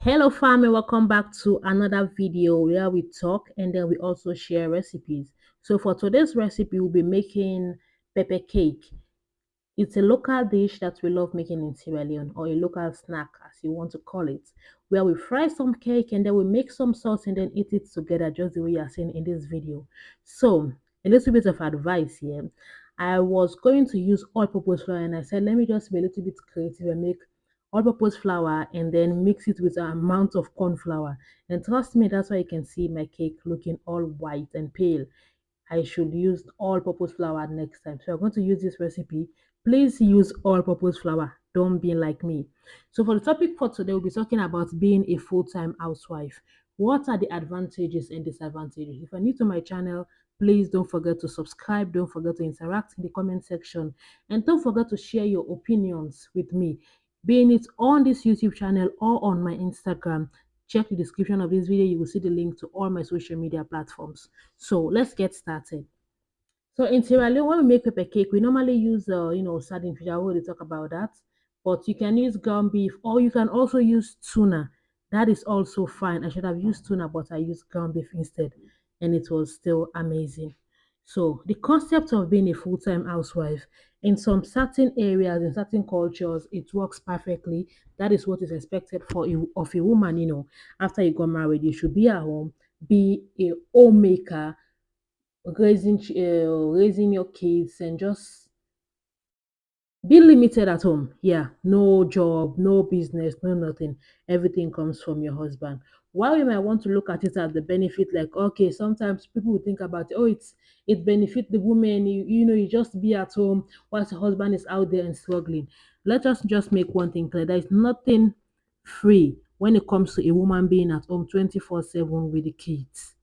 Hello family, welcome back to another video where we talk and then we also share recipes. So for today's recipe, we'll be making pepper cake. It's a local dish that we love making in Sierra Leone, or a local snack as you want to call it, where we fry some cake and then we make some sauce and then eat it together just the way you are seeing in this video. So a little bit of advice here. I was going to use all-purpose flour and I said let me just be a little bit creative and make all-purpose flour and then mix it with an amount of corn flour. And trust me, that's why you can see my cake looking all white and pale. I should use all-purpose flour next time. So I'm going to use this recipe. Please use all-purpose flour. Don't be like me. So for the topic for today, we'll be talking about being a full-time housewife. What are the advantages and disadvantages? If you're new to my channel, please don't forget to subscribe. Don't forget to interact in the comment section. And don't forget to share your opinions with me, being it on this YouTube channel or on my Instagram. Check the description of this video. You will see the link to all my social media platforms. So let's get started. So in Sierra Leone, when we make pepper cake, we normally use, sardine fish. I already talk about that. But you can use ground beef or you can also use tuna. That is also fine. I should have used tuna, but I used ground beef instead. And it was still amazing. So the concept of being a full-time housewife in some certain areas, in certain cultures, it works perfectly. That is what is expected of a woman, after you got married. You should be at home, be a homemaker, raising your kids and just be limited at home. Yeah, no job, no business, no nothing. Everything comes from your husband. While you might want to look at it as the benefit, like okay, sometimes people will think about oh, it benefit the woman. You just be at home whilst the husband is out there and struggling. Let us just make one thing clear: there is nothing free when it comes to a woman being at home 24/7 with the kids.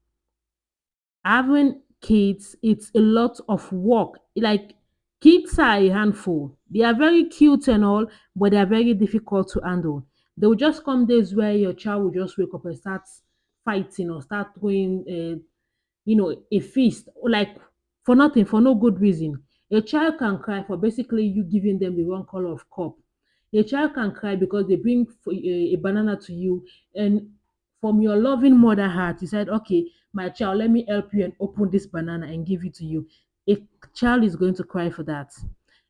Having kids, it's a lot of work. Like kids are a handful. They are very cute and all, but they are very difficult to handle. There will just come days where your child will just wake up and start fighting or start throwing a feast, like for nothing, for no good reason. A child can cry for basically you giving them the wrong color of cup. A child can cry because they bring a banana to you, and from your loving mother heart, you said, okay, my child, let me help you and open this banana and give it to you. A child is going to cry for that.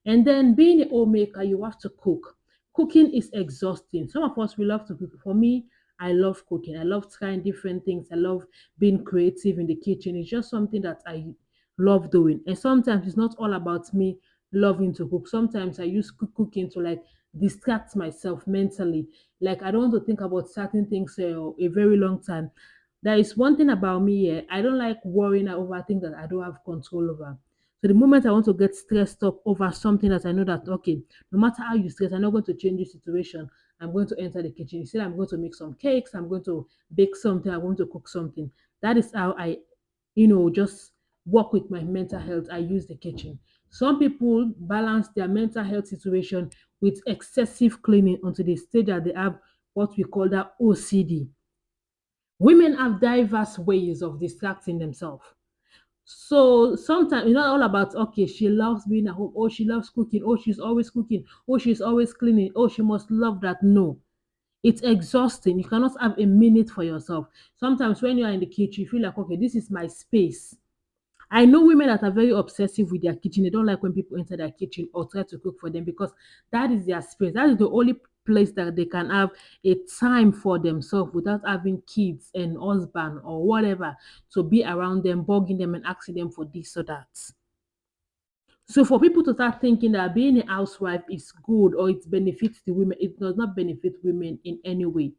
And then being a homemaker, you have to cook. Cooking is exhausting. Some of us, we love to cook. For me, I love cooking. I love trying different things. I love being creative in the kitchen. It's just something that I love doing. And sometimes it's not all about me loving to cook. Sometimes I use cooking to like distract myself mentally. Like I don't want to think about certain things a very long time. There is one thing about me here. I don't like worrying over things that I don't have control over. So the moment I want to get stressed up over something that I know that okay, no matter how you stress, I'm not going to change the situation. I'm going to enter the kitchen. Instead, I'm going to make some cakes. I'm going to bake something. I'm going to cook something. That is how I, just work with my mental health. I use the kitchen. Some people balance their mental health situation with excessive cleaning until the stage that they have what we call that OCD. Women have diverse ways of distracting themselves. So sometimes it's not all about okay, she loves being at home, oh, she loves cooking, oh, she's always cleaning, oh, she must love that. No, it's exhausting. You cannot have a minute for yourself. Sometimes when you are in the kitchen, you feel like, okay, this is my space. I know women that are very obsessive with their kitchen. They don't like when people enter their kitchen or try to cook for them because that is their space. That is the only place that they can have a time for themselves without having kids and husband or whatever to be around them, bugging them and asking them for this or that. So for people to start thinking that being a housewife is good or it benefits the women, it does not benefit women in any way.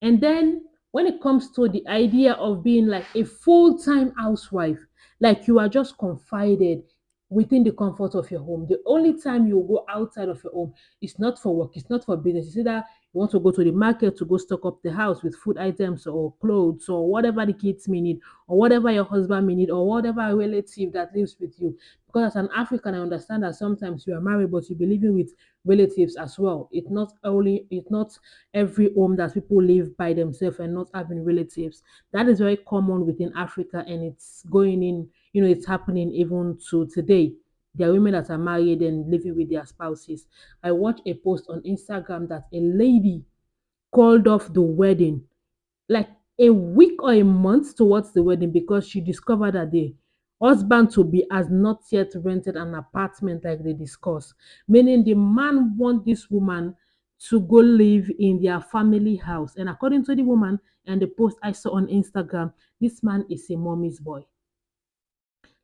And then when it comes to the idea of being like a full-time housewife, like you are just confided within the comfort of your home. The only time you go outside of your home is not for work, it's not for business. It's either you want to go to the market to go stock up the house with food items or clothes or whatever the kids may need, or whatever your husband may need, or whatever relative that lives with you. Because as an African, I understand that sometimes you are married, but you be living with relatives as well. It's not every home that people live by themselves and not having relatives. That is very common within Africa and it's going in, it's happening even to today. There are women that are married and living with their spouses. I watched a post on Instagram that a lady called off the wedding like a week or a month towards the wedding because she discovered that the husband to be has not yet rented an apartment like they discussed, meaning the man want this woman to go live in their family house. And according to the woman and the post I saw on Instagram, this man is a mommy's boy.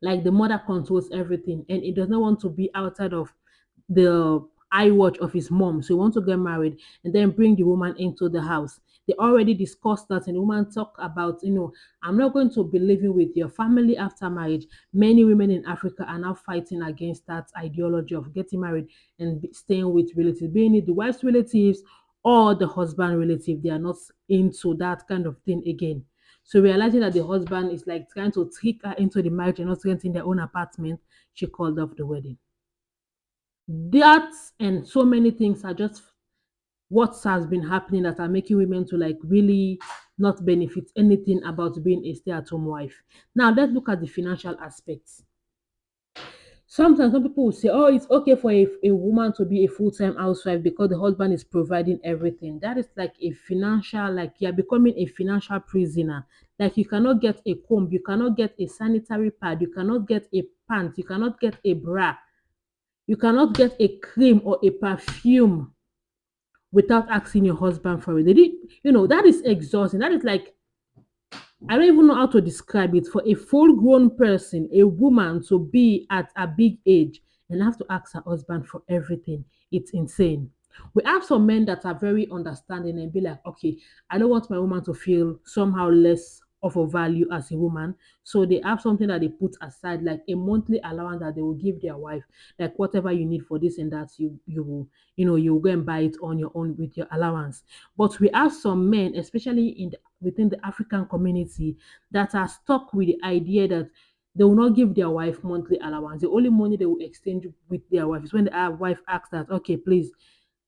Like the mother controls everything and he does not want to be outside of the eye watch of his mom. So he wants to get married and then bring the woman into the house. They already discussed that and the woman talked about, I'm not going to be living with your family after marriage. Many women in Africa are now fighting against that ideology of getting married and staying with relatives, being it the wife's relatives or the husband relative. They are not into that kind of thing again. So realizing that the husband is like trying to trick her into the marriage and not renting their own apartment, she called off the wedding. That and so many things are just what has been happening that are making women to like really not benefit anything about being a stay-at-home wife. Now let's look at the financial aspects. Sometimes some people will say, oh, it's okay for a woman to be a full-time housewife because the husband is providing everything. That is like a financial, like you're becoming a financial prisoner. Like you cannot get a comb, you cannot get a sanitary pad, you cannot get a pant, you cannot get a bra, you cannot get a cream or a perfume without asking your husband for it. They did, that is exhausting. That is like I don't even know how to describe it. For a full grown person, a woman to be at a big age and have to ask her husband for everything, it's insane. We have some men that are very understanding and be like, okay, I don't want my woman to feel somehow less of a value as a woman. So they have something that they put aside, like a monthly allowance that they will give their wife, like whatever you need for this and that, you will, you will go and buy it on your own with your allowance. But we have some men, especially within the African community, that are stuck with the idea that they will not give their wife monthly allowance. The only money they will exchange with their wife is when their wife asks that, okay, please,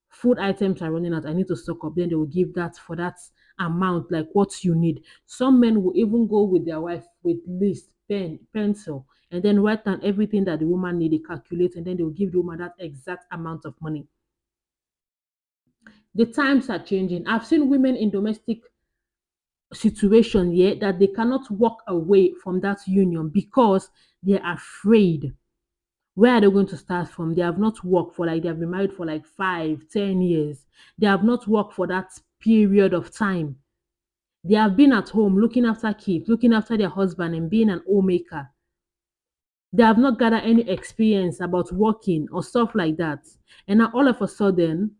food items are running out, I need to stock up. Then they will give that for that amount, like what you need. Some men will even go with their wife with list, pen, pencil, and then write down everything that the woman need, they calculate, and then they will give the woman that exact amount of money. The times are changing. I've seen women in domestic situation here that they cannot walk away from that union because they're afraid. Where are they going to start from? They have not worked for like they have been married for like 5, 10 years. They have not worked for that period of time. They have been at home looking after kids, looking after their husband and being an homemaker. They have not gathered any experience about working or stuff like that. And now all of a sudden,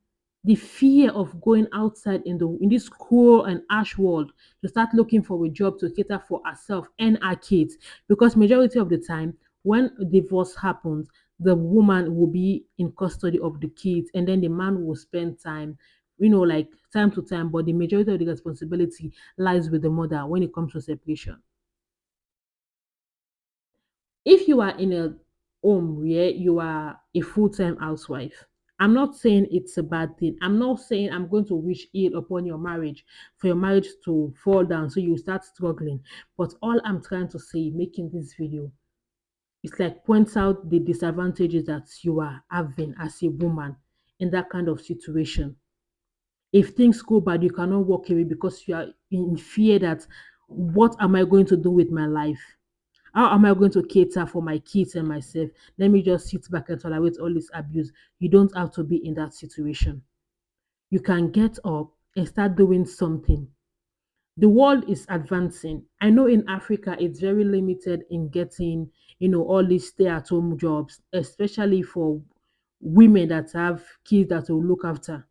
the fear of going outside in this cruel and harsh world to start looking for a job to cater for herself and her kids. Because majority of the time, when a divorce happens, the woman will be in custody of the kids, and then the man will spend time, like time to time. But the majority of the responsibility lies with the mother when it comes to separation. If you are in a home where you are a full-time housewife, I'm not saying it's a bad thing. I'm not saying I'm going to wish ill upon your marriage for your marriage to fall down so you start struggling. But all I'm trying to say making this video is like points out the disadvantages that you are having as a woman in that kind of situation. If things go bad, you cannot walk away because you are in fear that what am I going to do with my life? How am I going to cater for my kids and myself? Let me just sit back and tolerate all this abuse. You don't have to be in that situation. You can get up and start doing something. The world is advancing. I know in Africa it's very limited in getting, all these stay-at-home jobs, especially for women that have kids that will look after.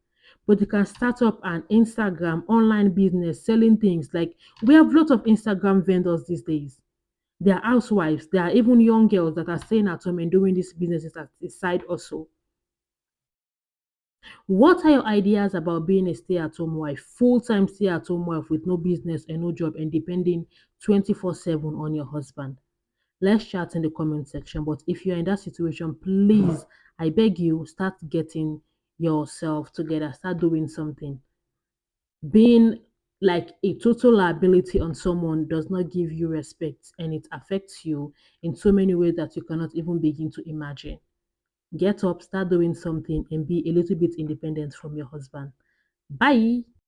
But you can start up an Instagram online business selling things. Like we have lots of Instagram vendors these days. There are housewives, there are even young girls that are staying at home and doing these businesses at the side also. What are your ideas about being a stay-at-home wife, full-time stay-at-home wife with no business and no job and depending 24/7 on your husband? Let's chat in the comment section. But if you're in that situation, please, I beg you, start getting yourself together, start doing something. Being like a total liability on someone does not give you respect and it affects you in so many ways that you cannot even begin to imagine. Get up, start doing something, and be a little bit independent from your husband. Bye.